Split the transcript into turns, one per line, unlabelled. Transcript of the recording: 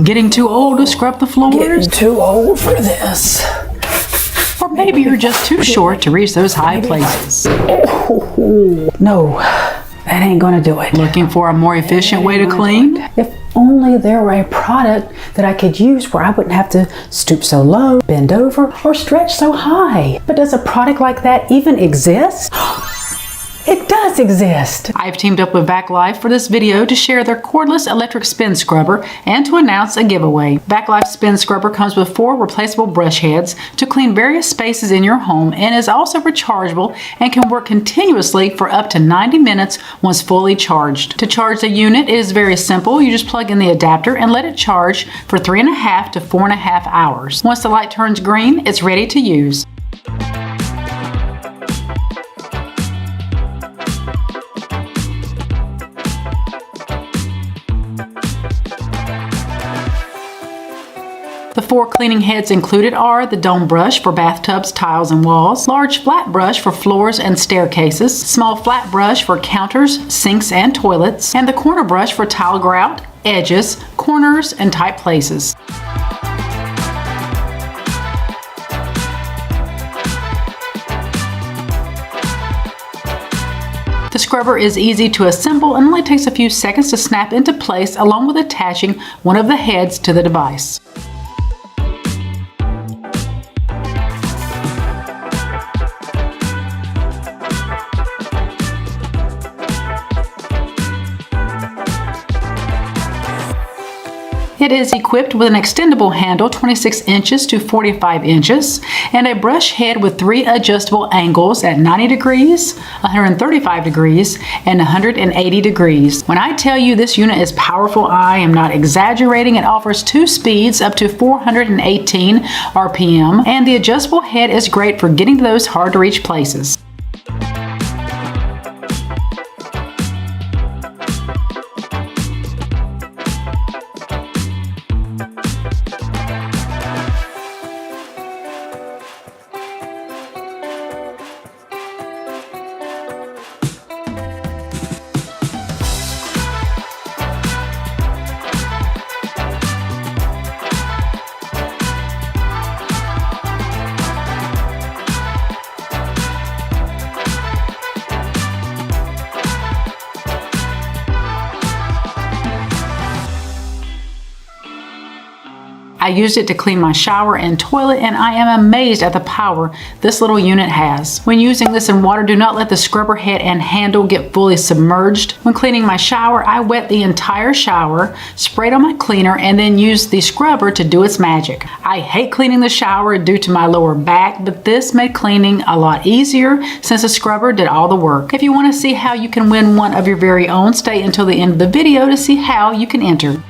Getting too old to scrub the floors?
Getting too old for this.
Or maybe you're just too short to reach those high places.
Oh, no, that ain't gonna do it.
Looking for a more efficient way to clean?
If only there were a product that I could use where I wouldn't have to stoop so low, bend over, or stretch so high. But does a product like that even exist? It does exist.
I've teamed up with VacLife for this video to share their cordless electric spin scrubber and to announce a giveaway. VacLife spin scrubber comes with 4 replaceable brush heads to clean various spaces in your home and is also rechargeable and can work continuously for up to 90 minutes once fully charged. To charge the unit, it is very simple. You just plug in the adapter and let it charge for 3.5 to 4.5 hours. Once the light turns green, it's ready to use. The 4 cleaning heads included are the dome brush for bathtubs, tiles, and walls, large flat brush for floors and staircases, small flat brush for counters, sinks, and toilets, and the corner brush for tile grout, edges, corners, and tight places. The scrubber is easy to assemble and only takes a few seconds to snap into place along with attaching one of the heads to the device. It is equipped with an extendable handle 26 inches to 45 inches and a brush head with 3 adjustable angles at 90 degrees, 135 degrees, and 180 degrees. When I tell you this unit is powerful, I am not exaggerating. It offers 2 speeds up to 418 RPM, and the adjustable head is great for getting to those hard to reach places. I used it to clean my shower and toilet, and I am amazed at the power this little unit has. When using this in water, do not let the scrubber head and handle get fully submerged. When cleaning my shower, I wet the entire shower, sprayed on my cleaner, and then used the scrubber to do its magic. I hate cleaning the shower due to my lower back, but this made cleaning a lot easier since the scrubber did all the work. If you want to see how you can win one of your very own, stay until the end of the video to see how you can enter.